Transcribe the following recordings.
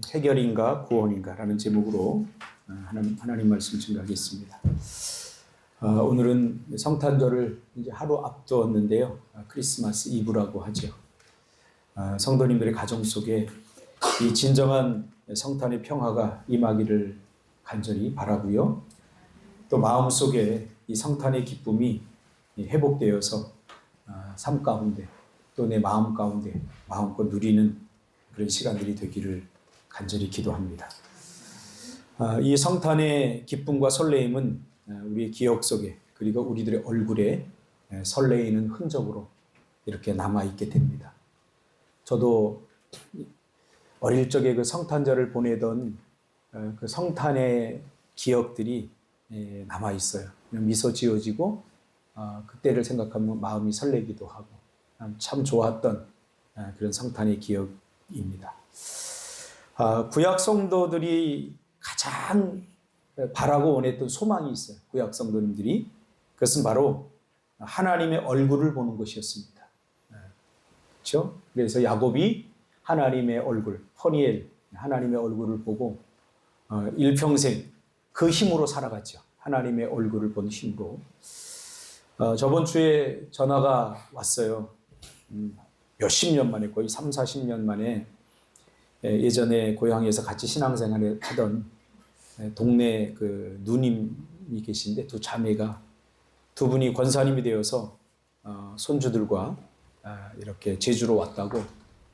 해결인가 구원인가 라는 제목으로 하나님 말씀 증거하겠습니다. 오늘은 성탄절을 이제 하루 앞두었는데요. 크리스마스 이브라고 하죠. 성도님들의 가정 속에 이 진정한 성탄의 평화가 임하기를 간절히 바라고요. 또 마음속에 이 성탄의 기쁨이 회복되어서 삶 가운데 또 내 마음 가운데 마음껏 누리는 그런 시간들이 되기를 간절히 기도합니다. 이 성탄의 기쁨과 설레임은 우리의 기억 속에 그리고 우리들의 얼굴에 설레이는 흔적으로 이렇게 남아있게 됩니다. 저도 어릴 적에 그 성탄절을 보내던 그 성탄의 기억들이 남아있어요. 미소 지어지고 그때를 생각하면 마음이 설레기도 하고 참 좋았던 그런 성탄의 기억입니다. 구약 성도들이 가장 바라고 원했던 소망이 있어요. 구약 성도님들이. 그것은 바로 하나님의 얼굴을 보는 것이었습니다. 그렇죠? 그래서 야곱이 하나님의 얼굴, 퍼니엘, 하나님의 얼굴을 보고 일평생 그 힘으로 살아갔죠. 하나님의 얼굴을 본 힘으로. 저번 주에 전화가 왔어요. 몇십 년 만에, 거의 3, 40년 만에 예전에 고향에서 같이 신앙생활을 하던 동네 그 누님이 계신데 두 자매가 두 분이 권사님이 되어서 손주들과 이렇게 제주로 왔다고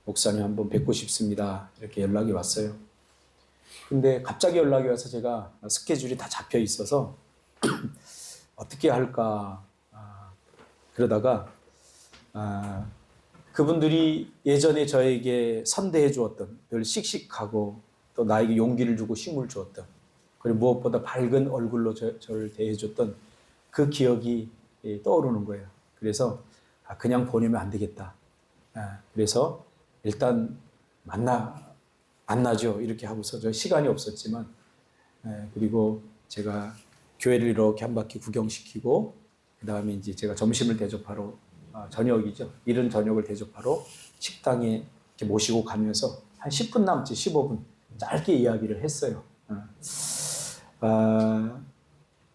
목사님 한번 뵙고 싶습니다. 이렇게 연락이 왔어요. 근데 갑자기 연락이 와서 제가 스케줄이 다 잡혀 있어서 어떻게 할까 그러다가 그분들이 예전에 저에게 선대해 주었던 늘 씩씩하고 또 나에게 용기를 주고 힘을 주었던 그리고 무엇보다 밝은 얼굴로 저를 대해 줬던 그 기억이 떠오르는 거예요. 그래서 그냥 보내면 안 되겠다. 그래서 일단 만나죠. 이렇게 하고서 저 시간이 없었지만 그리고 제가 교회를 이렇게 한 바퀴 구경시키고 그 다음에 이제 제가 점심을 대접하러 저녁이죠. 이른 저녁을 대접하러 식당에 이렇게 모시고 가면서 한 10분 남짓 15분 짧게 이야기를 했어요.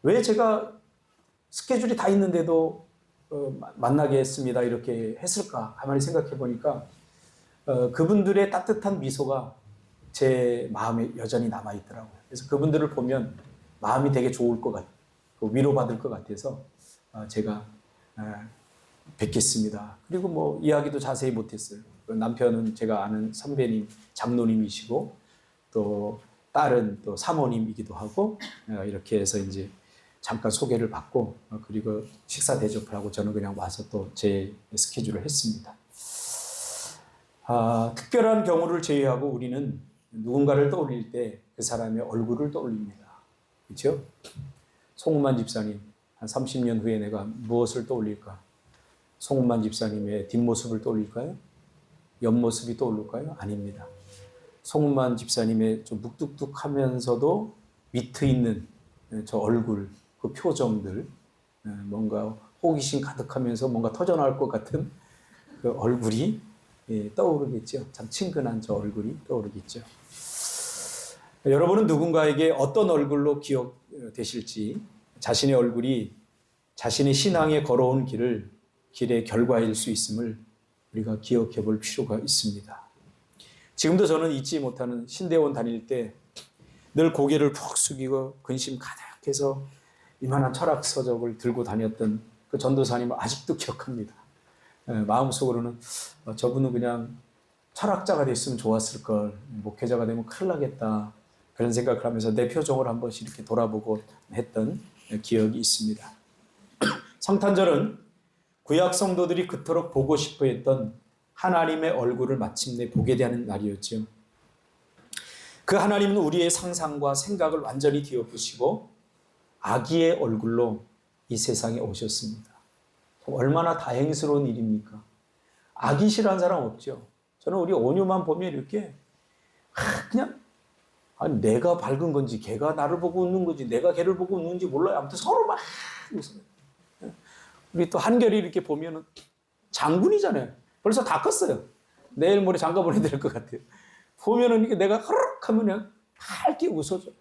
왜 제가 스케줄이 다 있는데도 만나게 했습니다. 이렇게 했을까? 가만히 생각해 보니까 그분들의 따뜻한 미소가 제 마음에 여전히 남아있더라고요. 그래서 그분들을 보면 마음이 되게 좋을 것 같아요. 위로받을 것 같아서 제가 뵙겠습니다. 그리고 뭐 이야기도 자세히 못했어요. 남편은 제가 아는 선배님, 장로님이시고 또 딸은 또 사모님이기도 하고 이렇게 해서 이제 잠깐 소개를 받고 그리고 식사 대접을 하고 저는 그냥 와서 또 제 스케줄을 했습니다. 특별한 경우를 제외하고 우리는 누군가를 떠올릴 때 그 사람의 얼굴을 떠올립니다. 그렇죠? 송은만 집사님, 한 30년 후에 내가 무엇을 떠올릴까? 송은만 집사님의 뒷모습을 떠올릴까요? 옆모습이 떠오를까요? 아닙니다. 송은만 집사님의 좀 묵뚝뚝하면서도 위트 있는 저 얼굴, 그 표정들, 뭔가 호기심 가득하면서 뭔가 터져나올 것 같은 그 얼굴이 떠오르겠죠. 참 친근한 저 얼굴이 떠오르겠죠. 여러분은 누군가에게 어떤 얼굴로 기억되실지 자신의 얼굴이 자신의 신앙에 걸어온 길의 결과일 수 있음을 우리가 기억해 볼 필요가 있습니다. 지금도 저는 잊지 못하는 신대원 다닐 때 늘 고개를 푹 숙이고 근심 가득해서 이만한 철학 서적을 들고 다녔던 그 전도사님을 아직도 기억합니다. 마음속으로는 저분은 그냥 철학자가 됐으면 좋았을 걸, 목회자가 되면 큰일 나겠다 그런 생각을 하면서 내 표정을 한 번씩 이렇게 돌아보고 했던 기억이 있습니다. 성탄절은 구약 성도들이 그토록 보고 싶어 했던 하나님의 얼굴을 마침내 보게 되는 날이었죠. 그 하나님은 우리의 상상과 생각을 완전히 뒤엎으시고 아기의 얼굴로 이 세상에 오셨습니다. 얼마나 다행스러운 일입니까? 아기 싫어하는 사람 없죠. 저는 우리 온유만 보면 이렇게 그냥 내가 밝은 건지 걔가 나를 보고 웃는 건지 내가 걔를 보고 웃는지 몰라요. 아무튼 서로 막 웃어요. 우리 또 한결이 이렇게 보면은 장군이잖아요. 벌써 다 컸어요. 내일 모레 장가 보내야 될 것 같아요. 보면은 이게 내가 허럭 하면 그냥 밝게 웃어줘요.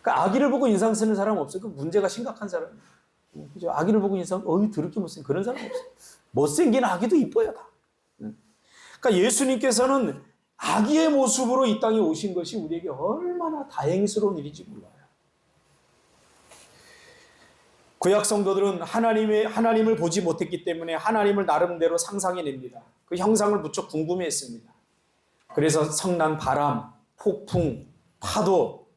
그러니까 아기를 보고 인상 쓰는 사람 없어요. 그 문제가 심각한 사람. 그죠? 아기를 보고 인상, 더럽게 못생긴 그런 사람 없어요. 못생긴 아기도 이뻐요, 다. 그러니까 예수님께서는 아기의 모습으로 이 땅에 오신 것이 우리에게 얼마나 다행스러운 일인지 몰라요. 구약 성도들은 하나님을 보지 못했기 때문에 하나님을 나름대로 상상해냅니다. 그 형상을 무척 궁금해했습니다. 그래서 성난 바람, 폭풍, 파도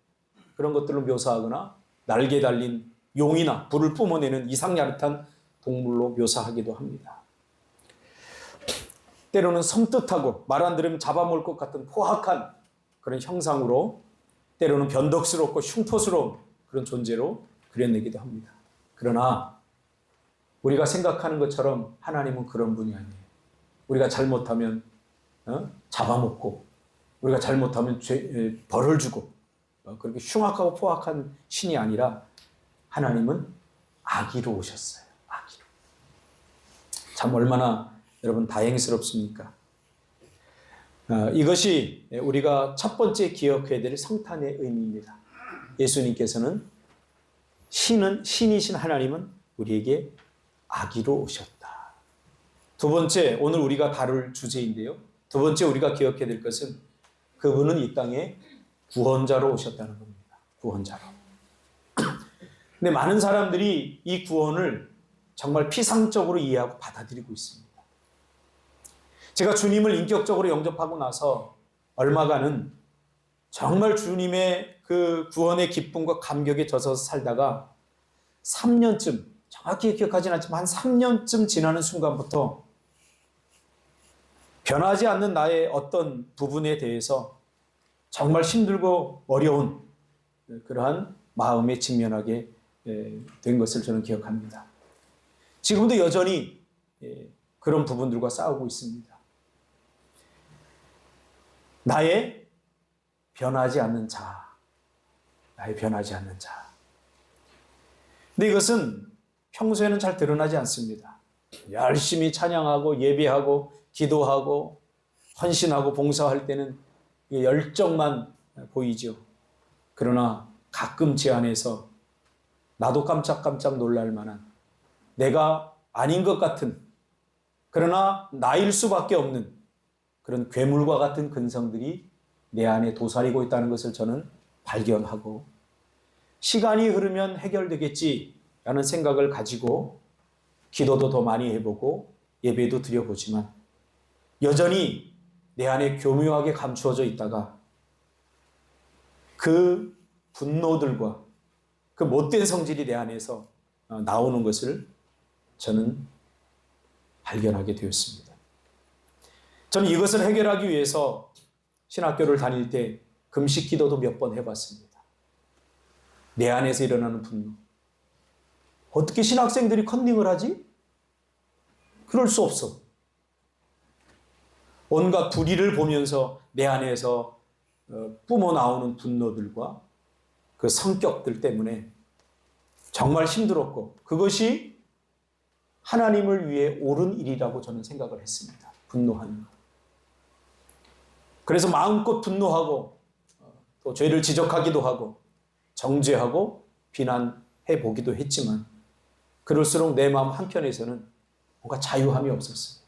그런 것들로 묘사하거나 날개 달린 용이나 불을 뿜어내는 이상야릇한 동물로 묘사하기도 합니다. 때로는 섬뜩하고 말 안 들으면 잡아먹을 것 같은 포악한 그런 형상으로, 때로는 변덕스럽고 흉포스러운 그런 존재로 그려내기도 합니다. 그러나 우리가 생각하는 것처럼 하나님은 그런 분이 아니에요. 우리가 잘못하면 잡아먹고, 우리가 잘못하면 벌을 주고, 그렇게 흉악하고 포악한 신이 아니라 하나님은 아기로 오셨어요. 아기로. 참 얼마나 여러분 다행스럽습니까? 이것이 우리가 첫 번째 기억해야 될 성탄의 의미입니다. 예수님께서는 신이신 하나님은 우리에게 아기로 오셨다. 두 번째, 오늘 우리가 다룰 주제인데요. 두 번째 우리가 기억해야 될 것은 그분은 이 땅에 구원자로 오셨다는 겁니다. 구원자로. 근데 많은 사람들이 이 구원을 정말 피상적으로 이해하고 받아들이고 있습니다. 제가 주님을 인격적으로 영접하고 나서 얼마간은 정말 주님의 그 구원의 기쁨과 감격에 젖어서 살다가 3년쯤, 정확히 기억하지는 않지만 한 3년쯤 지나는 순간부터 변하지 않는 나의 어떤 부분에 대해서 정말 힘들고 어려운 그러한 마음에 직면하게 된 것을 저는 기억합니다. 지금도 여전히 그런 부분들과 싸우고 있습니다. 나의 변하지 않는 자, 나의 변하지 않는 자. 근데 이것은 평소에는 잘 드러나지 않습니다. 열심히 찬양하고 예배하고 기도하고 헌신하고 봉사할 때는 열정만 보이죠. 그러나 가끔 제 안에서 나도 깜짝깜짝 놀랄 만한, 내가 아닌 것 같은, 그러나 나일 수밖에 없는 그런 괴물과 같은 근성들이 내 안에 도사리고 있다는 것을 저는 발견하고, 시간이 흐르면 해결되겠지라는 생각을 가지고 기도도 더 많이 해보고 예배도 드려보지만 여전히 내 안에 교묘하게 감추어져 있다가 그 분노들과 그 못된 성질이 내 안에서 나오는 것을 저는 발견하게 되었습니다. 저는 이것을 해결하기 위해서 신학교를 다닐 때 금식 기도도 몇 번 해봤습니다. 내 안에서 일어나는 분노. 어떻게 신학생들이 컨닝을 하지? 그럴 수 없어. 온갖 불의를 보면서 내 안에서 뿜어 나오는 분노들과 그 성격들 때문에 정말 힘들었고, 그것이 하나님을 위해 옳은 일이라고 저는 생각을 했습니다. 분노하는 것. 그래서 마음껏 분노하고 또 죄를 지적하기도 하고 정죄하고 비난해 보기도 했지만, 그럴수록 내 마음 한편에서는 뭔가 자유함이 없었어요.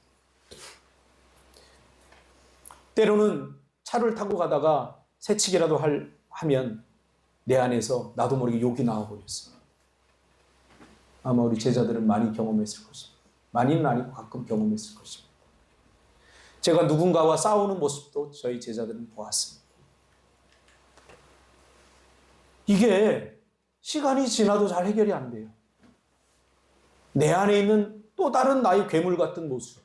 때로는 차를 타고 가다가 새치기라도 하면 내 안에서 나도 모르게 욕이 나와버렸어요. 아마 우리 제자들은 많이 경험했을 것입니다. 많이는 아니고 가끔 경험했을 것입니다. 제가 누군가와 싸우는 모습도 저희 제자들은 보았습니다. 이게 시간이 지나도 잘 해결이 안 돼요. 내 안에 있는 또 다른 나의 괴물 같은 모습.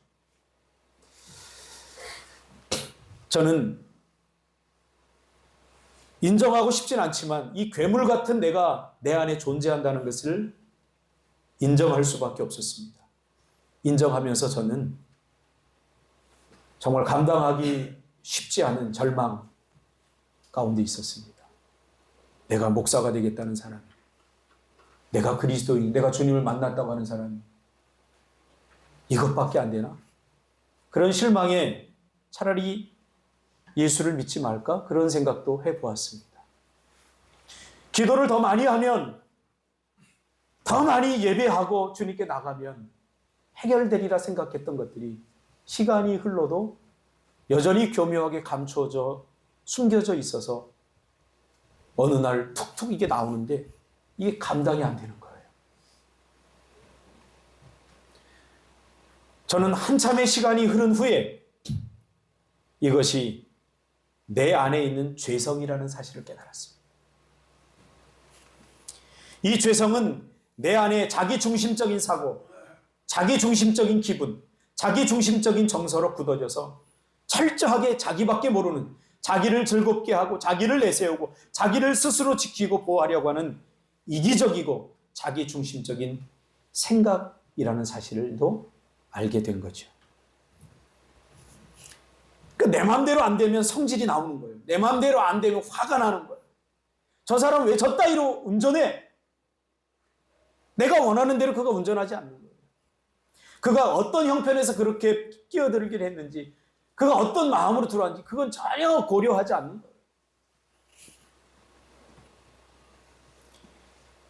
저는 인정하고 싶진 않지만 이 괴물 같은 내가 내 안에 존재한다는 것을 인정할 수밖에 없었습니다. 인정하면서 저는 정말 감당하기 쉽지 않은 절망 가운데 있었습니다. 내가 목사가 되겠다는 사람이, 내가 그리스도인, 내가 주님을 만났다고 하는 사람이 이것밖에 안 되나? 그런 실망에 차라리 예수를 믿지 말까? 그런 생각도 해보았습니다. 기도를 더 많이 하면, 더 많이 예배하고 주님께 나가면 해결되리라 생각했던 것들이 시간이 흘러도 여전히 교묘하게 감추어져 숨겨져 있어서 어느 날 툭툭 이게 나오는데 이게 감당이 안 되는 거예요. 저는 한참의 시간이 흐른 후에 이것이 내 안에 있는 죄성이라는 사실을 깨달았습니다. 이 죄성은 내 안에 자기중심적인 사고, 자기중심적인 기분, 자기중심적인 정서로 굳어져서 철저하게 자기밖에 모르는, 자기를 즐겁게 하고 자기를 내세우고 자기를 스스로 지키고 보호하려고 하는 이기적이고 자기중심적인 생각이라는 사실도 알게 된 거죠. 그러니까 내 마음대로 안 되면 성질이 나오는 거예요. 내 마음대로 안 되면 화가 나는 거예요. 저 사람 왜 저 따위로 운전해? 내가 원하는 대로 그가 운전하지 않는 거예요. 그가 어떤 형편에서 그렇게 끼어들긴 했는지, 그가 어떤 마음으로 들어왔는지 그건 전혀 고려하지 않는 거예요.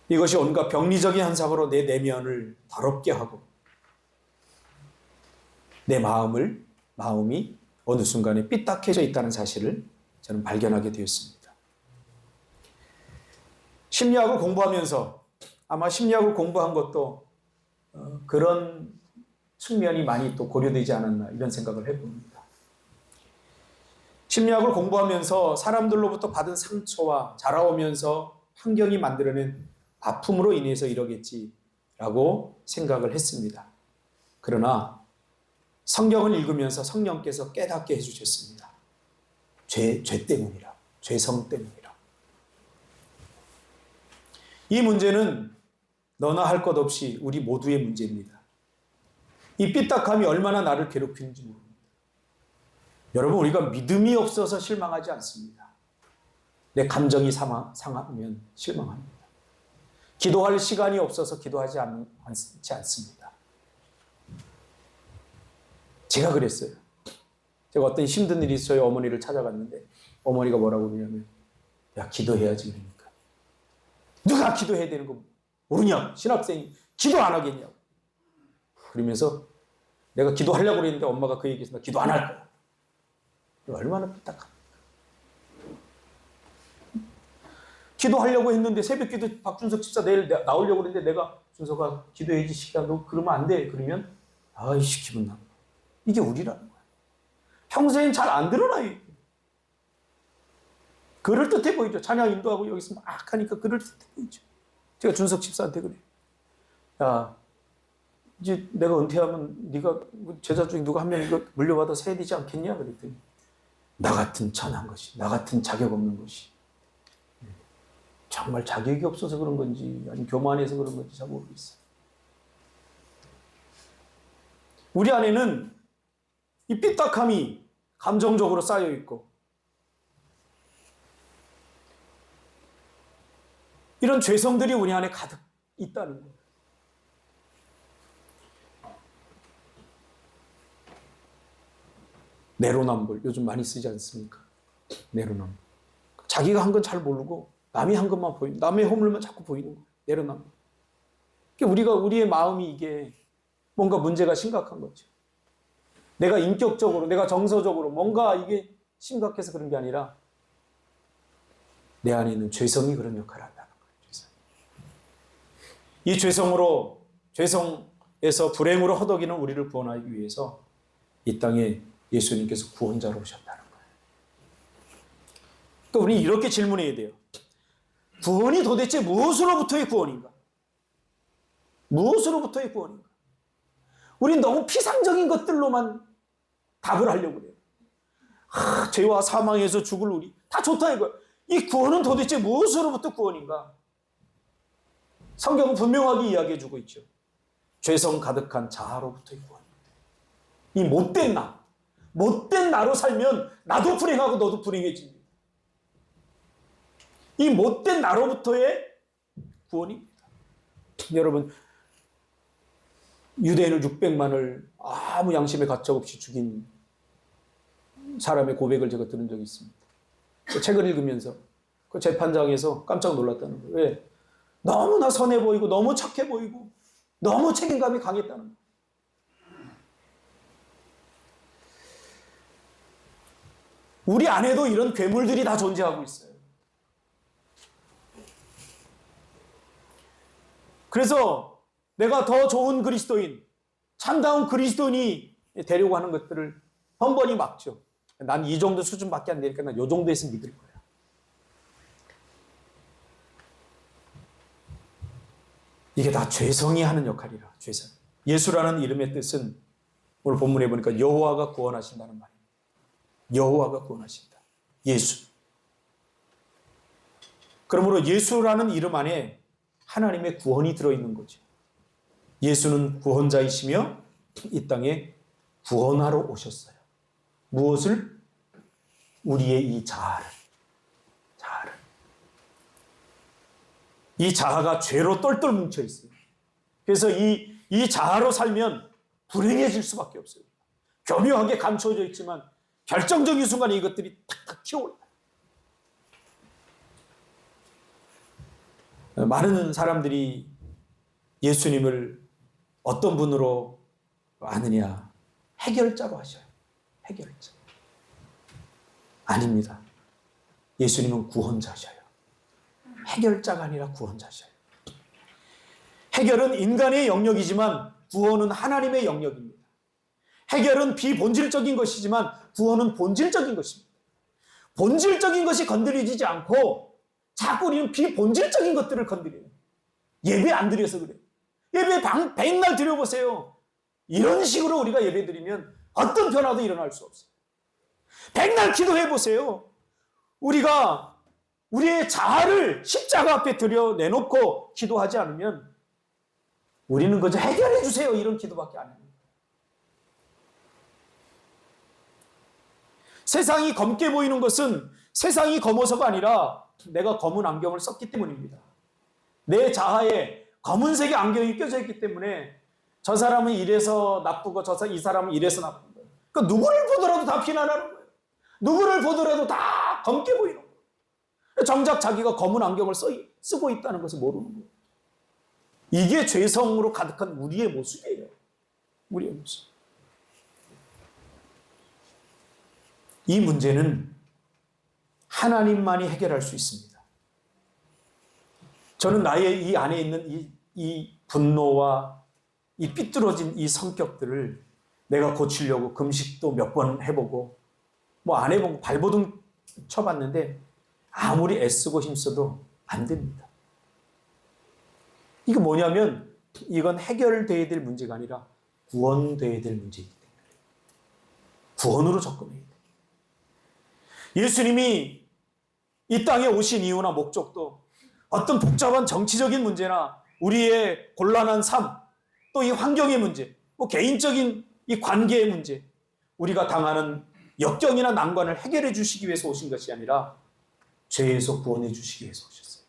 이것이 온갖 병리적인 현상으로 내 내면을 더럽게 하고 내 마음이 어느 순간에 삐딱해져 있다는 사실을 저는 발견하게 되었습니다. 심리학을 공부하면서 아마 심리학을 공부한 것도 그런 측면이 많이 또 고려되지 않았나 이런 생각을 해봅니다. 심리학을 공부하면서 사람들로부터 받은 상처와 자라오면서 환경이 만들어낸 아픔으로 인해서 이러겠지라고 생각을 했습니다. 그러나 성경을 읽으면서 성령께서 깨닫게 해주셨습니다. 죄 때문이라, 죄성 때문이라. 이 문제는 너나 할 것 없이 우리 모두의 문제입니다. 이 삐딱함이 얼마나 나를 괴롭히는지 모릅니다. 여러분, 우리가 믿음이 없어서 실망하지 않습니다. 내 감정이 상하면 실망합니다. 기도할 시간이 없어서 기도하지 않지 않습니다. 제가 그랬어요. 제가 어떤 힘든 일이 있어요. 어머니를 찾아갔는데 어머니가 뭐라고 그러냐면, 야, 기도해야지. 그러니까 누가 기도해야 되는 거 모르냐? 신학생이 기도 안 하겠냐고. 그러면서 내가 기도하려고 그랬는데 엄마가 그 얘기해서 나 기도 안 할 거야. 얼마나 삐딱합니까? 기도하려고 했는데 새벽 기도 박준석 집사 내일 나오려고 그랬는데 내가 준석아 기도해야지 시간 너 그러면 안 돼. 그러면 아이씨 기분 나빠. 이게 우리라는 거야. 평소엔 잘 안 드러나요. 그럴듯해 보이죠. 찬양 인도하고 여기서 막 하니까 그럴듯해 보이죠. 제가 준석 집사한테 그래요. 야, 이제 내가 은퇴하면 네가 제자 중에 누가 한 명 이거 물려받아서 해야 되지 않겠냐? 그랬더니 나 같은 천한 것이, 나 같은 자격 없는 것이 정말 자격이 없어서 그런 건지 아니면 교만해서 그런 건지 잘 모르겠어요. 우리 안에는 이 삐딱함이 감정적으로 쌓여 있고 이런 죄성들이 우리 안에 가득 있다는 거예요. 내로남불 요즘 많이 쓰지 않습니까? 내로남불. 자기가 한 건 잘 모르고 남이 한 것만 보이는, 남의 허물만 자꾸 보이는 거예요. 내로남불. 우리의 마음이 이게 뭔가 문제가 심각한 거죠. 내가 인격적으로, 내가 정서적으로 뭔가 이게 심각해서 그런 게 아니라 내 안에 있는 죄성이 그런 역할을 한다는 거예요. 이 죄성에서 불행으로 허덕이는 우리를 구원하기 위해서 이 땅에 예수님께서 구원자로 오셨다는 거예요. 그러니까 우리는 이렇게 질문해야 돼요. 구원이 도대체 무엇으로부터의 구원인가? 무엇으로부터의 구원인가? 우리는 너무 피상적인 것들로만 답을 하려고 그래요. 죄와 사망에서 죽을 우리 다 좋다 이거예요. 이 구원은 도대체 무엇으로부터 구원인가? 성경은 분명하게 이야기해 주고 있죠. 죄성 가득한 자아로부터의 구원입니다. 이 못된 나로 살면 나도 불행하고 너도 불행해집니다. 이 못된 나로부터의 구원입니다. 여러분, 유대인을 600만을 아무 양심의 가책 없이 죽인 사람의 고백을 제가 들은 적이 있습니다. 그 책을 읽으면서 그 재판장에서 깜짝 놀랐다는 거예요. 왜? 너무나 선해 보이고 너무 착해 보이고 너무 책임감이 강했다는 거예요. 우리 안에도 이런 괴물들이 다 존재하고 있어요. 그래서 내가 더 좋은 그리스도인, 참다운 그리스도인이 되려고 하는 것들을 번번이 막죠. 난 이 정도 수준밖에 안 되니까 난 이 정도에서 믿을 거야. 이게 다 죄성이 하는 역할이라. 죄성. 예수라는 이름의 뜻은 오늘 본문에 보니까 여호와가 구원하신다는 말입니다. 여호와가 구원하신다. 예수. 그러므로 예수라는 이름 안에 하나님의 구원이 들어있는 거죠. 예수는 구원자이시며 이 땅에 구원하러 오셨어요. 무엇을? 우리의 이 자아를. 이 자아가 죄로 똘똘 뭉쳐 있어요. 그래서 이 자아로 살면 불행해질 수밖에 없어요. 교묘하게 감춰져 있지만 결정적인 순간에 이것들이 탁탁 튀어올라요. 많은 사람들이 예수님을 어떤 분으로 아느냐? 해결자로 하셔요. 해결자. 아닙니다. 예수님은 구원자셔요. 해결자가 아니라 구원자셔요. 해결은 인간의 영역이지만 구원은 하나님의 영역입니다. 해결은 비본질적인 것이지만 구원은 본질적인 것입니다. 본질적인 것이 건드려지지 않고 자꾸 우리는 비본질적인 것들을 건드려요. 예배 안 드려서 그래요. 예배 백날 드려보세요. 이런 식으로 우리가 예배 드리면 어떤 변화도 일어날 수 없어요. 백날 기도해보세요. 우리가 우리의 자아를 십자가 앞에 내놓고 기도하지 않으면 우리는 그저 해결해 주세요. 이런 기도밖에 안 합니다. 세상이 검게 보이는 것은 세상이 검어서가 아니라 내가 검은 안경을 썼기 때문입니다. 내 자아에 검은색의 안경이 껴져 있기 때문에 저 사람은 이래서 나쁘고 이 사람은 이래서 나쁜 거예요. 그러니까 누구를 보더라도 다 비난하는 거예요. 누구를 보더라도 다 검게 보이는 거예요. 정작 자기가 검은 안경을 쓰고 있다는 것을 모르는 거예요. 이게 죄성으로 가득한 우리의 모습이에요. 우리의 모습. 이 문제는 하나님만이 해결할 수 있습니다. 저는 나의 이 안에 있는 이 분노와 이 삐뚤어진 이 성격들을 내가 고치려고 금식도 몇 번 해보고 뭐 안 해보고 발버둥 쳐봤는데 아무리 애쓰고 힘써도 안 됩니다. 이게 뭐냐면 이건 해결돼야 될 문제가 아니라 구원돼야 될 문제이기 때문에 구원으로 접근해야 돼요. 예수님이 이 땅에 오신 이유나 목적도 어떤 복잡한 정치적인 문제나 우리의 곤란한 삶, 또 이 환경의 문제, 뭐 개인적인 이 관계의 문제, 우리가 당하는 역경이나 난관을 해결해 주시기 위해서 오신 것이 아니라 죄에서 구원해 주시기 위해서 오셨어요.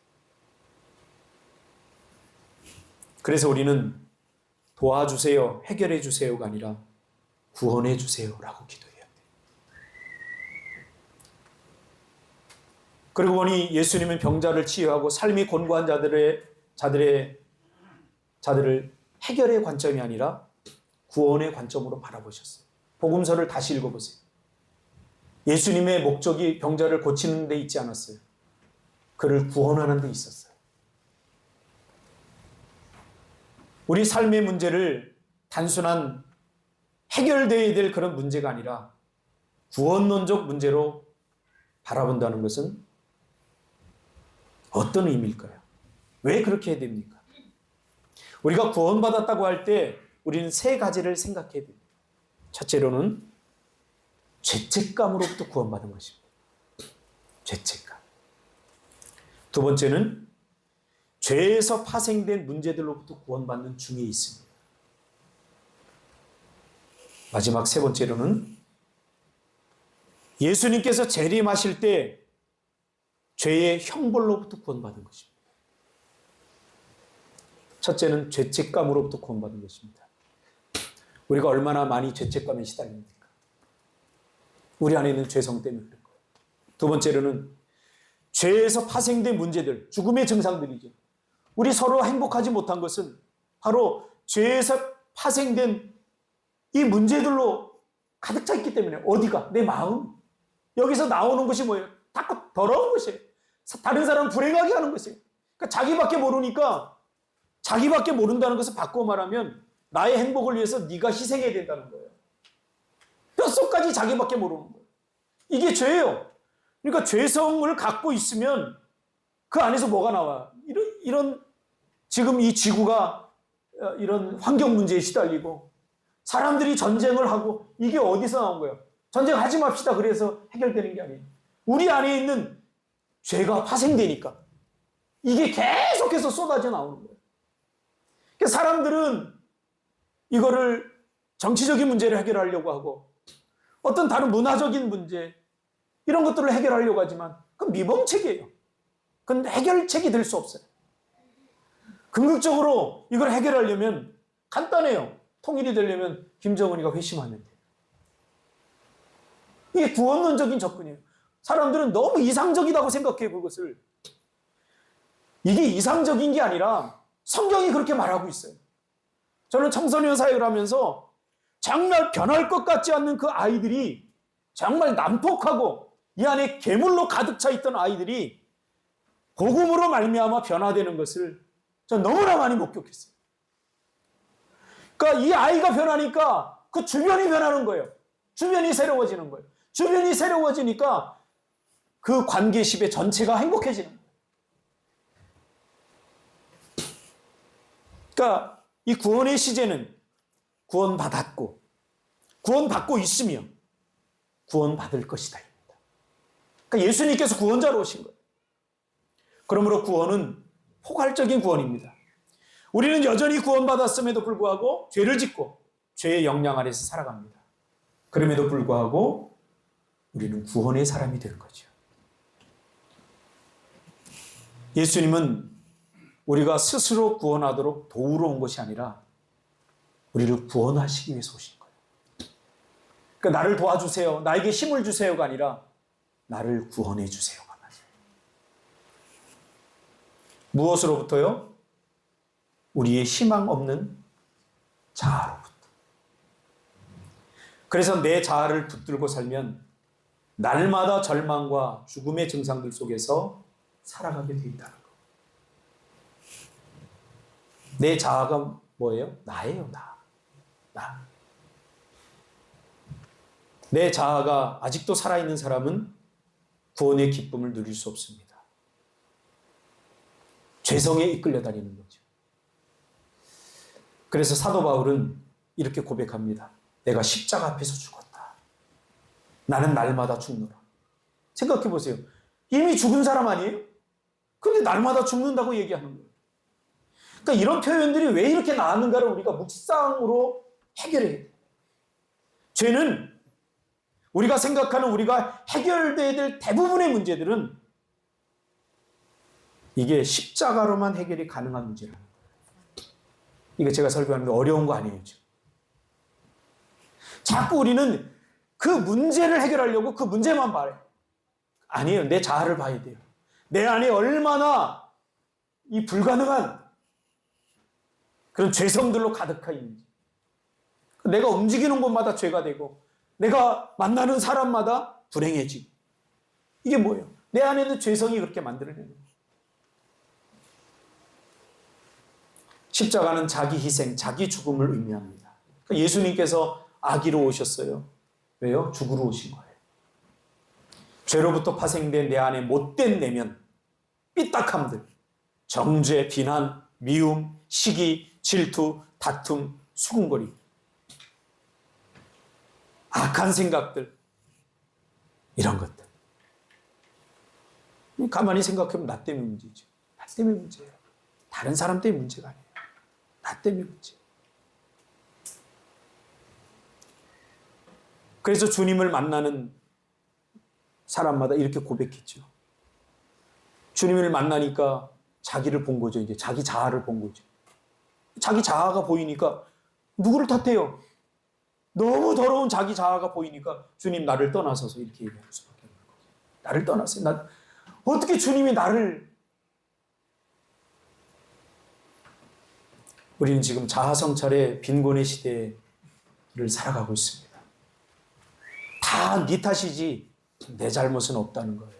그래서 우리는 도와주세요, 해결해 주세요가 아니라 구원해 주세요라고 기도해야 돼요. 그리고 보니 예수님은 병자를 치유하고 삶이 곤고한 자들을 해결의 관점이 아니라 구원의 관점으로 바라보셨어요. 복음서를 다시 읽어보세요. 예수님의 목적이 병자를 고치는 데 있지 않았어요. 그를 구원하는 데 있었어요. 우리 삶의 문제를 단순한 해결되어야 될 그런 문제가 아니라 구원론적 문제로 바라본다는 것은 어떤 의미일까요? 왜 그렇게 해야 됩니까? 우리가 구원받았다고 할 때 우리는 세 가지를 생각해야 됩니다. 첫째로는 죄책감으로부터 구원받은 것입니다. 죄책감. 두 번째는 죄에서 파생된 문제들로부터 구원받는 중에 있습니다. 마지막 세 번째로는 예수님께서 재림하실 때 죄의 형벌로부터 구원받은 것입니다. 첫째는 죄책감으로부터 구원받은 것입니다. 우리가 얼마나 많이 죄책감에 시달립니까? 우리 안에 있는 죄성 때문에 그런 거예요. 두 번째로는 죄에서 파생된 문제들, 죽음의 증상들이죠. 우리 서로 행복하지 못한 것은 바로 죄에서 파생된 이 문제들로 가득 차 있기 때문에 어디가? 내 마음. 여기서 나오는 것이 뭐예요? 다 더러운 것이에요. 다른 사람 불행하게 하는 것이에요. 그러니까 자기밖에 모르니까 자기밖에 모른다는 것을 바꿔 말하면 나의 행복을 위해서 네가 희생해야 된다는 거예요. 뼛속까지 자기밖에 모르는 거예요. 이게 죄예요. 그러니까 죄성을 갖고 있으면 그 안에서 뭐가 나와? 이런 지금 이 지구가 이런 환경 문제에 시달리고 사람들이 전쟁을 하고 이게 어디서 나온 거예요? 전쟁하지 맙시다 그래서 해결되는 게 아니에요. 우리 안에 있는 죄가 파생되니까 이게 계속해서 쏟아져 나오는 거예요. 그러니까 사람들은 이거를 정치적인 문제를 해결하려고 하고 어떤 다른 문화적인 문제 이런 것들을 해결하려고 하지만 그건 미봉책이에요. 그건 해결책이 될 수 없어요. 궁극적으로 이걸 해결하려면 간단해요. 통일이 되려면 김정은이가 회심하면 돼요. 이게 구원론적인 접근이에요. 사람들은 너무 이상적이라고 생각해요, 그것을. 이게 이상적인 게 아니라 성경이 그렇게 말하고 있어요. 저는 청소년 사역을 하면서 정말 변할 것 같지 않는 그 아이들이 정말 난폭하고 이 안에 괴물로 가득 차 있던 아이들이 복음으로 말미암아 변화되는 것을 전 너무나 많이 목격했어요. 그러니까 이 아이가 변하니까 그 주변이 변하는 거예요. 주변이 새로워지는 거예요. 주변이 새로워지니까 그 관계 10의 전체가 행복해지는 거예요. 그러니까 이 구원의 시제는 구원받았고 구원받고 있으며 구원받을 것이다. 그러니까 예수님께서 구원자로 오신 거예요. 그러므로 구원은 포괄적인 구원입니다. 우리는 여전히 구원받았음에도 불구하고 죄를 짓고 죄의 영향 아래서 살아갑니다. 그럼에도 불구하고 우리는 구원의 사람이 될 거죠. 예수님은 우리가 스스로 구원하도록 도우러 온 것이 아니라 우리를 구원하시기 위해서 오신 거예요. 그러니까 나를 도와주세요, 나에게 힘을 주세요가 아니라 나를 구원해 주세요가 맞아요. 무엇으로부터요? 우리의 희망 없는 자아로부터. 그래서 내 자아를 붙들고 살면 날마다 절망과 죽음의 증상들 속에서 살아가게 된다는 거. 내 자아가 뭐예요? 나예요, 나. 내 자아가 아직도 살아있는 사람은 구원의 기쁨을 누릴 수 없습니다. 죄성에 이끌려 다니는 거죠. 그래서 사도 바울은 이렇게 고백합니다. 내가 십자가 앞에서 죽었다. 나는 날마다 죽노라. 생각해 보세요. 이미 죽은 사람 아니에요? 근데 날마다 죽는다고 얘기하는 거예요. 그러니까 이런 표현들이 왜 이렇게 나왔는가를 우리가 묵상으로 해결해야 돼요. 죄는 우리가 생각하는 우리가 해결돼야 될 대부분의 문제들은 이게 십자가로만 해결이 가능한 문제라는 거예요. 이거 제가 설교하는데 어려운 거 아니에요. 자꾸 우리는 그 문제를 해결하려고 그 문제만 봐요. 아니에요. 내 자아를 봐야 돼요. 내 안에 얼마나 이 불가능한 그런 죄성들로 가득하 있는지. 내가 움직이는 곳마다 죄가 되고 내가 만나는 사람마다 불행해지고. 이게 뭐예요? 내 안에 있는 죄성이 그렇게 만들어내는 거예요. 십자가는 자기 희생, 자기 죽음을 의미합니다. 그러니까 예수님께서 아기로 오셨어요. 왜요? 죽으러 오신 거예요. 죄로부터 파생된 내 안에 못된 내면, 삐딱함들, 정죄, 비난, 미움, 시기, 질투, 다툼, 수군거리, 악한 생각들, 이런 것들. 가만히 생각해보면 나 때문에 문제죠. 나 때문에 문제예요. 다른 사람 때문에 문제가 아니에요. 나 때문에 문제. 그래서 주님을 만나는 사람마다 이렇게 고백했죠. 주님을 만나니까 자기를 본 거죠. 이제 자기 자아를 본 거죠. 자기 자아가 보이니까 누구를 탓해요? 너무 더러운 자기 자아가 보이니까 주님 나를 떠나서서 이렇게 얘기할 수밖에 없는 거죠. 나를 떠나세요. 어떻게 주님이 나를. 우리는 지금 자아성찰의 빈곤의 시대를 살아가고 있습니다. 다 네 탓이지 내 잘못은 없다는 거예요.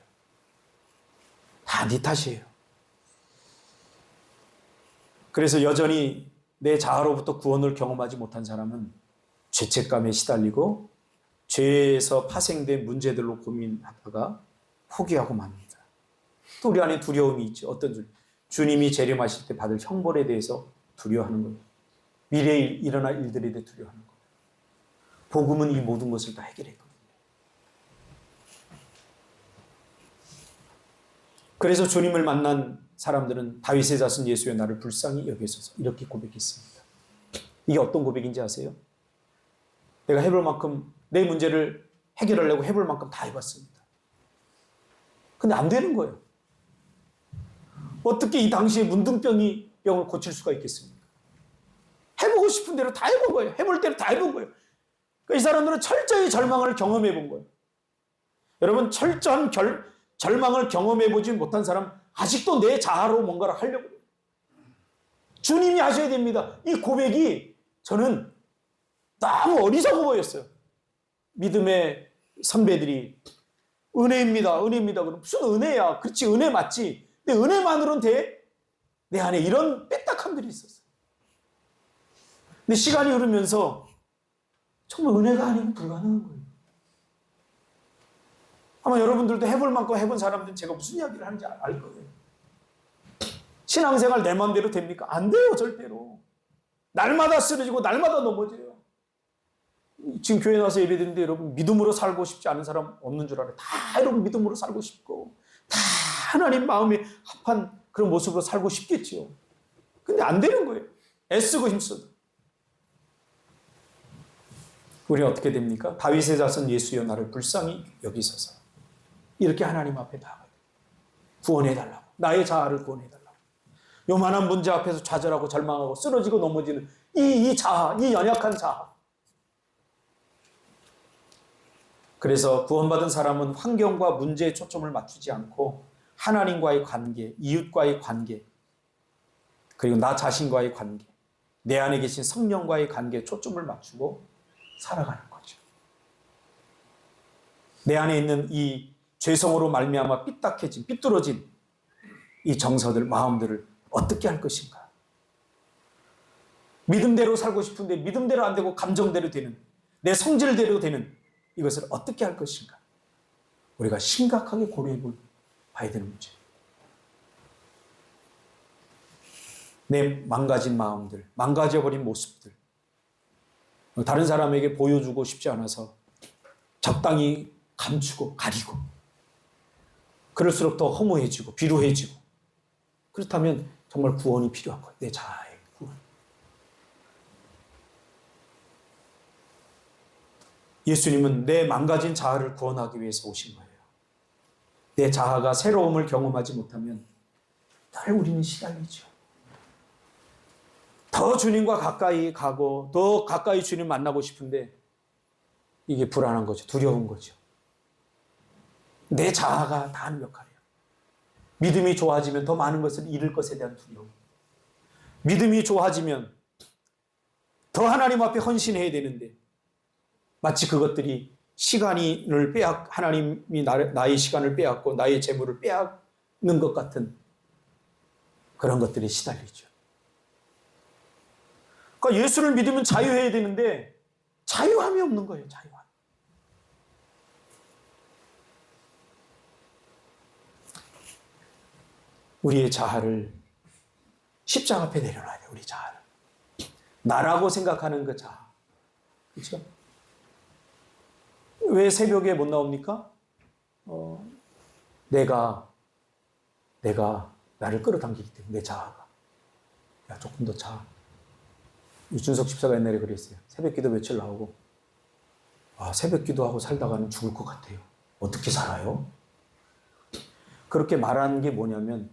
다 네 탓이에요. 그래서 여전히 내 자아로부터 구원을 경험하지 못한 사람은 죄책감에 시달리고 죄에서 파생된 문제들로 고민하다가 포기하고 맙니다. 또 우리 안에 두려움이 있죠. 어떤 주님이 재림하실 때 받을 형벌에 대해서 두려워하는 거예요. 미래에 일어날 일들에 대해 두려워하는 거예요. 복음은 이 모든 것을 다 해결했거든요. 그래서 주님을 만난 사람들은 다윗의 자손 예수의 나를 불쌍히 여기소서 이렇게 고백했습니다. 이게 어떤 고백인지 아세요? 내가 해볼 만큼 내 문제를 해결하려고 해볼 만큼 다 해봤습니다. 근데 안 되는 거예요. 어떻게 이 당시에 문둥병을 고칠 수가 있겠습니까? 해보고 싶은 대로 다 해본 거예요. 해볼 대로 다 해본 거예요. 그러니까 이 사람들은 철저히 절망을 경험해 본 거예요. 여러분, 철저한 절망을 경험해 보지 못한 사람 아직도 내 자아로 뭔가를 하려고 해요. 주님이 하셔야 됩니다. 이 고백이 저는 너무 어리석어 보였어요. 믿음의 선배들이 은혜입니다. 은혜입니다. 그럼 무슨 은혜야? 그렇지, 은혜 맞지. 근데 은혜만으로는 돼? 내 안에 이런 빼딱함들이 있었어요. 근데 시간이 흐르면서 정말 은혜가 아니면 불가능한 거예요. 아마 여러분들도 해볼 만큼 해본 사람들은 제가 무슨 이야기를 하는지 알 거예요. 신앙생활 내 마음대로 됩니까? 안 돼요, 절대로. 날마다 쓰러지고 날마다 넘어져요. 지금 교회 나와서 예배드리는데 여러분 믿음으로 살고 싶지 않은 사람 없는 줄 알아요. 다 여러분 믿음으로 살고 싶고 다 하나님 마음에 합한 그런 모습으로 살고 싶겠죠. 근데 안 되는 거예요. 애쓰고 힘써도. 우리는 어떻게 됩니까? 다윗의 자손 예수여 나를 불쌍히 여기소서. 이렇게 하나님 앞에 나아가요. 구원해달라고. 나의 자아를 구원해달라고. 요만한 문제 앞에서 좌절하고 절망하고 쓰러지고 넘어지는 이 자아, 이 연약한 자아. 그래서 구원받은 사람은 환경과 문제에 초점을 맞추지 않고 하나님과의 관계, 이웃과의 관계, 그리고 나 자신과의 관계, 내 안에 계신 성령과의 관계에 초점을 맞추고 살아가는 거죠. 내 안에 있는 이 죄성으로 말미암아 삐딱해진, 삐뚤어진 이 정서들, 마음들을 어떻게 할 것인가? 믿음대로 살고 싶은데 믿음대로 안 되고 감정대로 되는, 내 성질대로 되는 이것을 어떻게 할 것인가? 우리가 심각하게 고려해 봐야 되는 문제. 내 망가진 마음들, 망가져버린 모습들, 다른 사람에게 보여주고 싶지 않아서 적당히 감추고 가리고, 그럴수록 더 허무해지고 비루해지고, 그렇다면 정말 구원이 필요한 거예요. 내 자아의 구원. 예수님은 내 망가진 자아를 구원하기 위해서 오신 거예요. 내 자아가 새로움을 경험하지 못하면 늘 우리는 시달리죠. 더 주님과 가까이 가고 더 가까이 주님 만나고 싶은데 이게 불안한 거죠. 두려운 거죠. 내 자아가 다 하는 역할이에요. 믿음이 좋아지면 더 많은 것을 잃을 것에 대한 두려움. 믿음이 좋아지면 더 하나님 앞에 헌신해야 되는데 마치 그것들이 시간을 하나님이 나의 시간을 빼앗고 나의 재물을 빼앗는 것 같은 그런 것들이 시달리죠. 그러니까 예수를 믿으면 자유해야 되는데 자유함이 없는 거예요. 자유함. 우리의 자아를 십자가 앞에 내려놔야 돼요. 우리 자아를. 나라고 생각하는 그 자아. 그렇죠? 왜 새벽에 못 나옵니까? 내가 나를 끌어당기기 때문에 내 자아가. 야, 조금 더 자. 유준석 집사가 옛날에 그랬어요. 새벽 기도 며칠 나오고, 새벽 기도하고 살다가는 죽을 것 같아요. 어떻게 살아요? 그렇게 말하는 게 뭐냐면,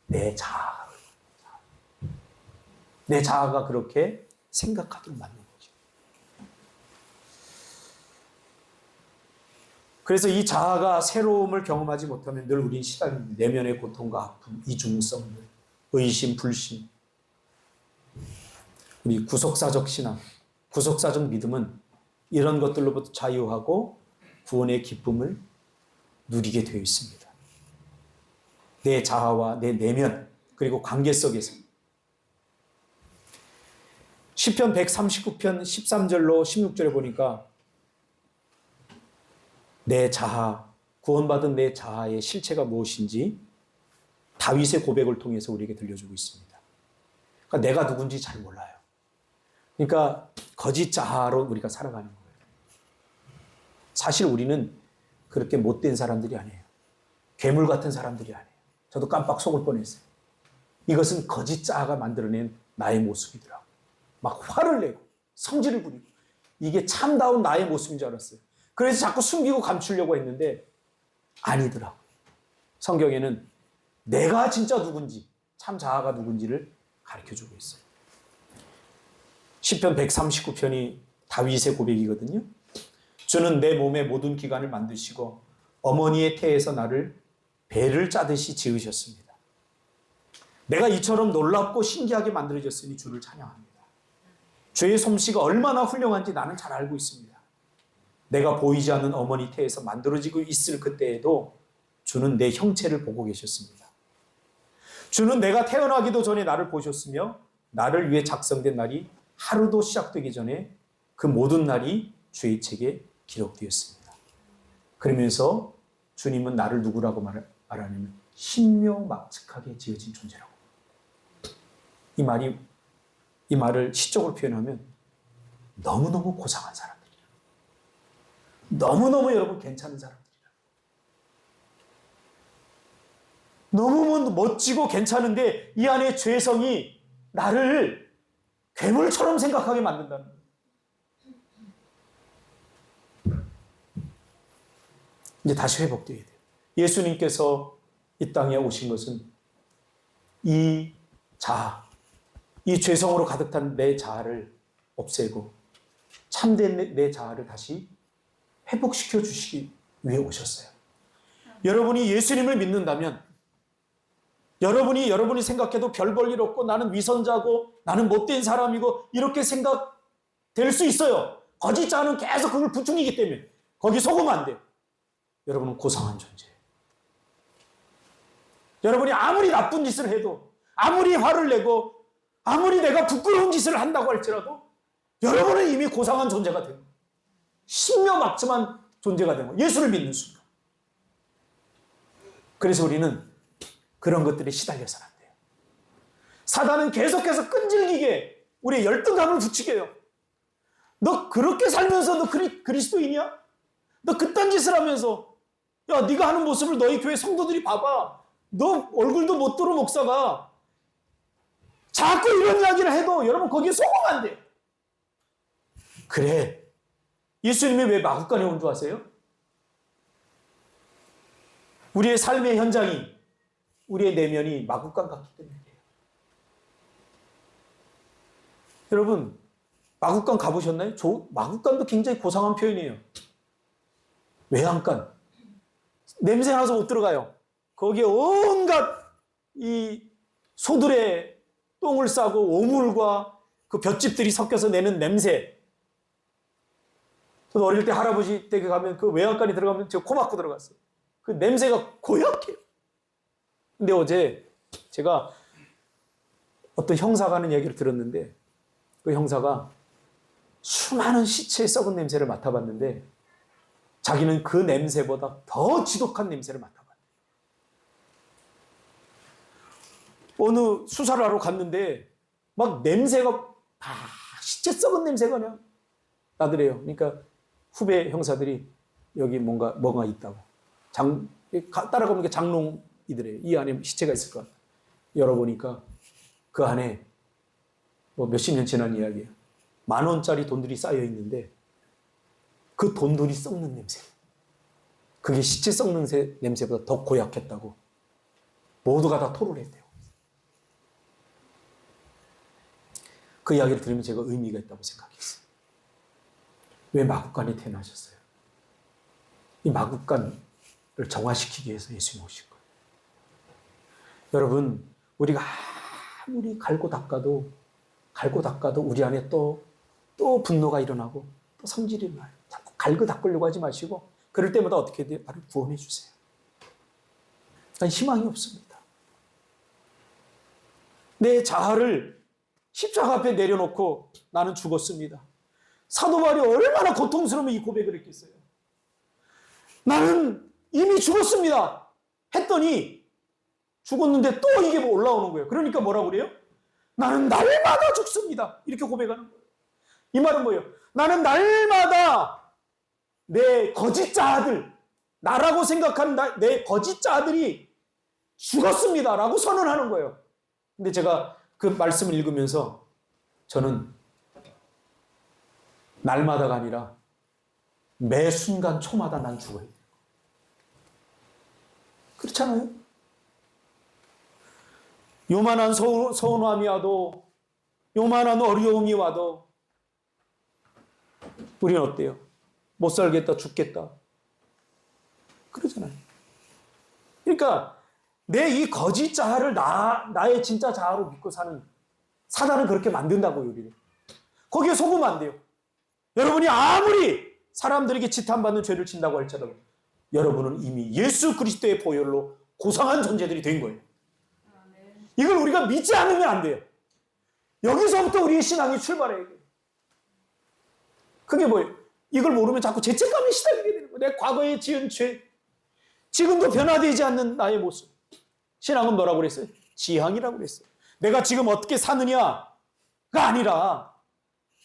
내 자아가 그렇게 생각하도록 만든 거죠. 그래서 이 자아가 새로움을 경험하지 못하면 늘 우린 시달립니다. 내면의 고통과 아픔, 이중성들, 의심, 불신. 우리 구속사적 신앙, 구속사적 믿음은 이런 것들로부터 자유하고 구원의 기쁨을 누리게 되어 있습니다. 내 자아와 내 내면, 그리고 관계 속에서. 시편 139편 13절로 16절에 보니까 내 자아, 구원받은 내 자아의 실체가 무엇인지 다윗의 고백을 통해서 우리에게 들려주고 있습니다. 그러니까 내가 누군지 잘 몰라요. 그러니까 거짓 자아로 우리가 살아가는 거예요. 사실 우리는 그렇게 못된 사람들이 아니에요. 괴물 같은 사람들이 아니에요. 저도 깜빡 속을 뻔했어요. 이것은 거짓 자아가 만들어낸 나의 모습이더라고요. 막 화를 내고 성질을 부리고 이게 참다운 나의 모습인 줄 알았어요. 그래서 자꾸 숨기고 감추려고 했는데 아니더라고요. 성경에는 내가 진짜 누군지, 참 자아가 누군지를 가르쳐주고 있어요. 시편 139편이 다윗의 고백이거든요. 주는 내 몸의 모든 기관을 만드시고 어머니의 태에서 나를 배를 짜듯이 지으셨습니다. 내가 이처럼 놀랍고 신기하게 만들어졌으니 주를 찬양합니다. 주의 솜씨가 얼마나 훌륭한지 나는 잘 알고 있습니다. 내가 보이지 않는 어머니 태에서 만들어지고 있을 그때에도 주는 내 형체를 보고 계셨습니다. 주는 내가 태어나기도 전에 나를 보셨으며 나를 위해 작성된 날이 하루도 시작되기 전에 그 모든 날이 주의 책에 기록되었습니다. 그러면서 주님은 나를 누구라고 말하냐면 신묘막측하게 지어진 존재라고. 이 말을 시적으로 표현하면 너무너무 고상한 사람들이라. 너무너무 여러분 괜찮은 사람들이라. 너무 멋지고 괜찮은데 이 안에 죄성이 나를 괴물처럼 생각하게 만든다는 거예요. 이제 다시 회복되어야 돼요. 예수님께서 이 땅에 오신 것은 이 자아, 이 죄성으로 가득 찬 내 자아를 없애고 참된 내 자아를 다시 회복시켜 주시기 위해 오셨어요. 여러분이 예수님을 믿는다면 여러분이 생각해도 별 볼 일 없고 나는 위선자고 나는 못된 사람이고 이렇게 생각될 수 있어요. 거짓 자는 계속 그걸 부추기기 때문에 거기 속으면 안 돼요. 여러분은 고상한 존재예요. 여러분이 아무리 나쁜 짓을 해도 아무리 화를 내고 아무리 내가 부끄러운 짓을 한다고 할지라도 여러분은 이미 고상한 존재가 되는 거예요. 신묘막측한 존재가 되는 거예요. 예수를 믿는 순간. 그래서 우리는 그런 것들에 시달려서는 안 돼요. 사단은 계속해서 끈질기게 우리의 열등감을 부추게 해요. 너 그렇게 살면서 너 그리스도인이야? 너 그딴 짓을 하면서 야 네가 하는 모습을 너희 교회 성도들이 봐봐. 너 얼굴도 못 들어 목사가. 자꾸 이런 이야기를 해도 여러분 거기에 속으면 안 돼요. 그래. 예수님이 왜 마구간에 온 줄 아세요? 우리의 삶의 현장이 우리의 내면이 마구간 같기 때문이에요. 여러분 마구간 가보셨나요? 마구간도 굉장히 고상한 표현이에요. 외양간. 냄새 나서 못 들어가요. 거기에 온갖 이 소들의 똥을 싸고 오물과 그 볏짚들이 섞여서 내는 냄새. 저도 어릴 때 할아버지 댁에 가면 그 외양간에 들어가면 제가 코 막고 들어갔어요. 그 냄새가 고약해요. 근데 어제 제가 어떤 형사가 하는 얘기를 들었는데 그 형사가 수많은 시체의 썩은 냄새를 맡아봤는데 자기는 그 냄새보다 더 지독한 냄새를 맡아봤대요. 어느 수사를 하러 갔는데 막 냄새가 다 시체 썩은 냄새가 그냥 나더래요. 그러니까 후배 형사들이 여기 뭐가 있다고. 따라가면 게 장롱이더래요. 이 안에 시체가 있을 것 같아요. 열어보니까 그 안에 뭐 몇십 년 지난 이야기예요. 10,000원짜리 돈들이 쌓여 있는데 그 돈들이 썩는 냄새. 그게 시체 썩는 냄새보다 더 고약했다고 모두가 다 토를 했대요. 그 이야기를 들으면 제가 의미가 있다고 생각했어요. 왜 마구간에 태어나셨어요? 이 마국간을 정화시키기 위해서 예수님이 오신 거예요. 여러분, 우리가 아무리 갈고 닦아도 우리 안에 또 분노가 일어나고 또 성질이 일어나요. 자꾸 갈고 닦으려고 하지 마시고 그럴 때마다 어떻게 돼요? 나를 구원해 주세요. 난 희망이 없습니다. 내 자아를 십자가 앞에 내려놓고 나는 죽었습니다. 사도 바울이 얼마나 고통스러우면 이 고백을 했겠어요. 나는 이미 죽었습니다. 했더니 죽었는데 또 이게 올라오는 거예요. 그러니까 뭐라고 그래요? 나는 날마다 죽습니다. 이렇게 고백하는 거예요. 이 말은 뭐예요? 나는 날마다 내 거짓 자아들, 나라고 생각하는 내 거짓 자아들이 죽었습니다. 라고 선언하는 거예요. 근데 제가 그 말씀을 읽으면서 저는 날마다가 아니라 매 순간 초마다 난 죽어야 돼요. 그렇잖아요? 요만한 서운함이 와도, 요만한 어려움이 와도 우리는 어때요? 못 살겠다, 죽겠다. 그러잖아요. 그러니까 내 이 거짓 자아를 나의 진짜 자아로 믿고 사는 사단은 그렇게 만든다고요, 우리를. 거기에 속으면 안 돼요. 여러분이 아무리 사람들에게 지탄받는 죄를 진다고 할지라도 여러분은 이미 예수 그리스도의 보혈로 고상한 존재들이 된 거예요. 이걸 우리가 믿지 않으면 안 돼요. 여기서부터 우리의 신앙이 출발해야 돼요. 그게 뭐예요? 이걸 모르면 자꾸 죄책감에 시달리게 되는 거예요. 내 과거에 지은 죄, 지금도 변화되지 않는 나의 모습. 신앙은 뭐라고 그랬어요? 지향이라고 그랬어요. 내가 지금 어떻게 사느냐가 아니라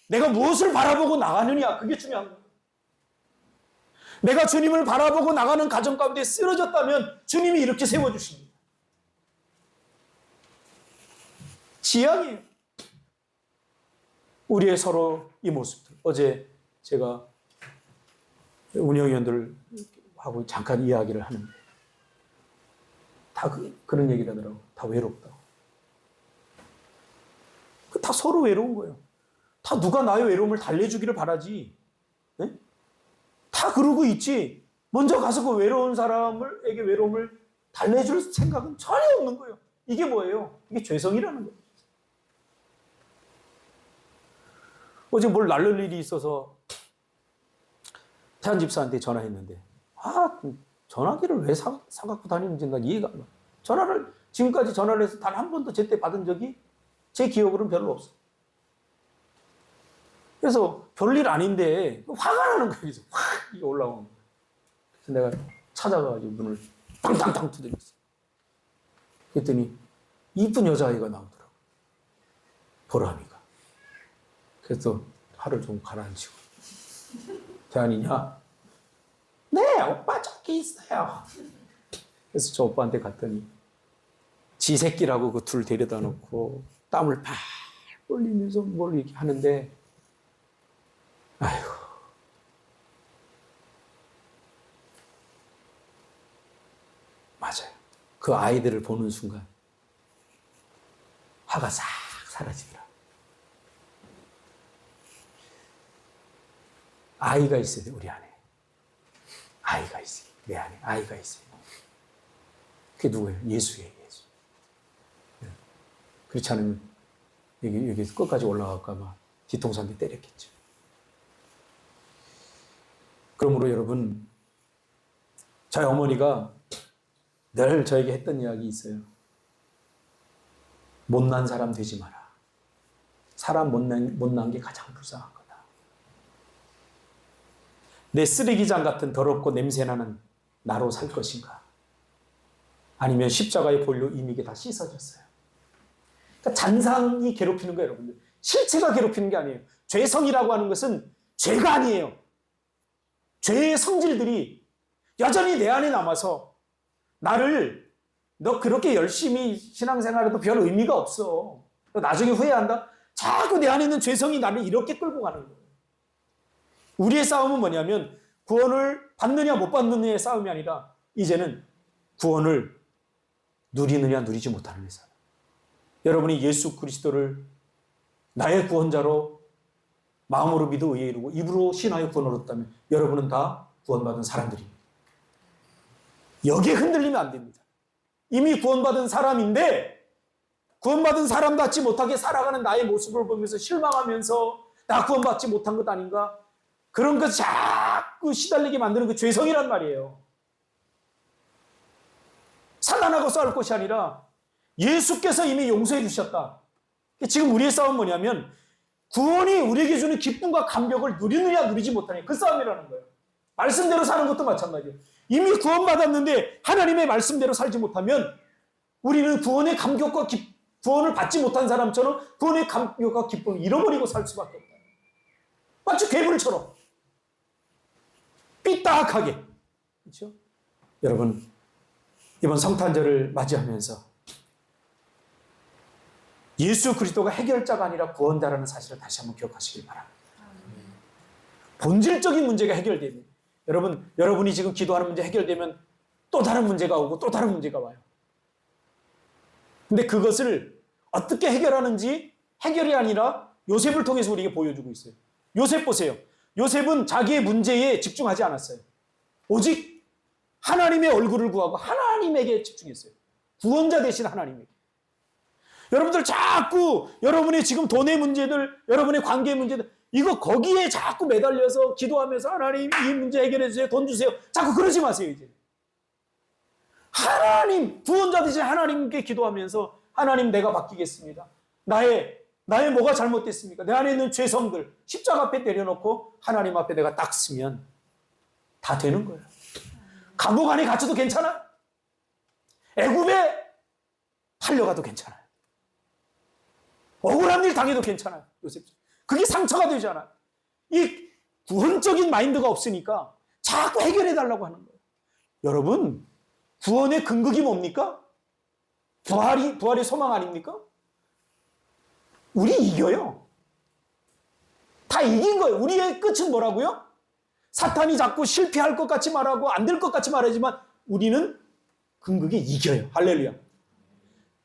내가 무엇을 바라보고 나가느냐, 그게 중요한 거예요. 내가 주님을 바라보고 나가는 가정 가운데 쓰러졌다면 주님이 이렇게 세워주십니다. 지향이에요. 우리의 서로 이 모습들. 어제 제가 운영위원들하고 잠깐 이야기를 하는데 다 그런 얘기를 하더라고. 다 외롭다고. 다 서로 외로운 거예요. 다 누가 나의 외로움을 달래주기를 바라지. 네? 다 그러고 있지. 먼저 가서 그 외로운 사람에게 외로움을 달래줄 생각은 전혀 없는 거예요. 이게 뭐예요? 이게 죄성이라는 거예요. 어제 뭘 날릴 일이 있어서 태한 집사한테 전화했는데 전화기를 왜 사갖고 다니는지 난 이해가 안 가. 지금까지 전화를 해서 단 한 번도 제때 받은 적이 제 기억으로는 별로 없어. 그래서 별일 아닌데 화가 나는 거예요. 그래서 확 이게 올라오는 거예요. 그래서 내가 찾아가가지고 문을 땅땅땅 두드렸어. 그랬더니 이쁜 여자아이가 나오더라고. 보람이가. 그래서 하루 좀 가라앉히고. 대안이냐? 네, 오빠 저기 있어요. 그래서 저 오빠한테 갔더니 지 새끼라고 그 둘 데려다 놓고 땀을 팍 흘리면서 뭘 이렇게 하는데 아이고. 맞아요. 그 아이들을 보는 순간 화가 싹 사라지더라. 아이가 있어야 돼, 우리 안에. 아이가 있어요. 내 안에 아이가 있어요. 그게 누구예요? 예수예요, 예수. 그렇지 않으면 여기 끝까지 올라갈까봐 뒤통수 한 대 때렸겠죠. 그러므로 여러분, 저희 어머니가 늘 저에게 했던 이야기 있어요. 못난 사람 되지 마라. 사람 못난 게 가장 불쌍한 거다. 내 쓰레기장 같은 더럽고 냄새나는 나로 살 것인가? 아니면 십자가의 보혈로 이미 이게 다 씻어졌어요. 그러니까 잔상이 괴롭히는 거예요, 여러분들. 실체가 괴롭히는 게 아니에요. 죄성이라고 하는 것은 죄가 아니에요. 죄의 성질들이 여전히 내 안에 남아서 너 그렇게 열심히 신앙생활해도 별 의미가 없어. 너 나중에 후회한다? 자꾸 내 안에 있는 죄성이 나를 이렇게 끌고 가는 거예요. 우리의 싸움은 뭐냐면 구원을 받느냐 못 받느냐의 싸움이 아니라 이제는 구원을 누리느냐 누리지 못하는 싸움. 여러분이 예수 그리스도를 나의 구원자로 마음으로 믿어 의에 이르고 입으로 신하여 구원을 얻었다면 여러분은 다 구원받은 사람들입니다. 여기에 흔들리면 안 됩니다. 이미 구원받은 사람인데 구원받은 사람답지 못하게 살아가는 나의 모습을 보면서 실망하면서 나 구원받지 못한 것 아닌가? 그런 것 자꾸 시달리게 만드는 그 죄성이란 말이에요. 산란하고 싸울 것이 아니라 예수께서 이미 용서해 주셨다. 지금 우리의 싸움은 뭐냐면 구원이 우리에게 주는 기쁨과 감격을 누리느냐 누리지 못하느냐 그 싸움이라는 거예요. 말씀대로 사는 것도 마찬가지예요. 이미 구원받았는데 하나님의 말씀대로 살지 못하면 우리는 구원의 감격과 구원을 받지 못한 사람처럼 구원의 감격과 기쁨을 잃어버리고 살 수밖에 없다. 마치 괴물처럼 삐딱하게. 그렇죠? 여러분 이번 성탄절을 맞이하면서 예수 그리스도가 해결자가 아니라 구원자라는 사실을 다시 한번 기억하시길 바랍니다. 본질적인 문제가 해결되면 여러분이 지금 기도하는 문제 해결되면 또 다른 문제가 오고 또 다른 문제가 와요. 근데 그것을 어떻게 해결하는지 해결이 아니라 요셉을 통해서 우리에게 보여주고 있어요. 요셉 보세요. 요셉은 자기의 문제에 집중하지 않았어요. 오직 하나님의 얼굴을 구하고 하나님에게 집중했어요. 구원자 되신 하나님에게. 여러분들 자꾸 여러분의 지금 돈의 문제들, 여러분의 관계의 문제들 이거 거기에 자꾸 매달려서 기도하면서 하나님 이 문제 해결해 주세요. 돈 주세요. 자꾸 그러지 마세요. 이제. 하나님, 구원자 되신 하나님께 기도하면서 하나님 내가 바뀌겠습니다. 나의 뭐가 잘못됐습니까? 내 안에 있는 죄성들 십자가 앞에 내려놓고 하나님 앞에 내가 딱 쓰면 다 되는 거예요. 감옥 안에 갇혀도 괜찮아요. 애굽에 팔려가도 괜찮아요. 억울한 일 당해도 괜찮아요. 요셉. 그게 상처가 되지 않아요. 이 구원적인 마인드가 없으니까 자꾸 해결해달라고 하는 거예요. 여러분, 구원의 근극이 뭡니까? 부활이 소망 아닙니까? 우리 이겨요. 다 이긴 거예요. 우리의 끝은 뭐라고요? 사탄이 자꾸 실패할 것 같이 말하고 안 될 것 같이 말하지만 우리는 근극에 이겨요. 할렐루야.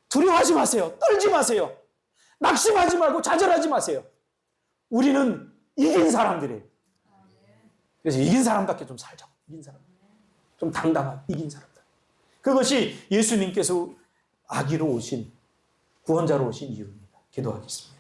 두려워하지 마세요. 떨지 마세요. 낙심하지 말고 좌절하지 마세요. 우리는 이긴 사람들이에요. 그래서 이긴 사람답게 좀 살자고. 이긴 사람. 좀 당당한 이긴 사람들. 그것이 예수님께서 아기로 오신 구원자로 오신 이유입니다. 기도하겠습니다.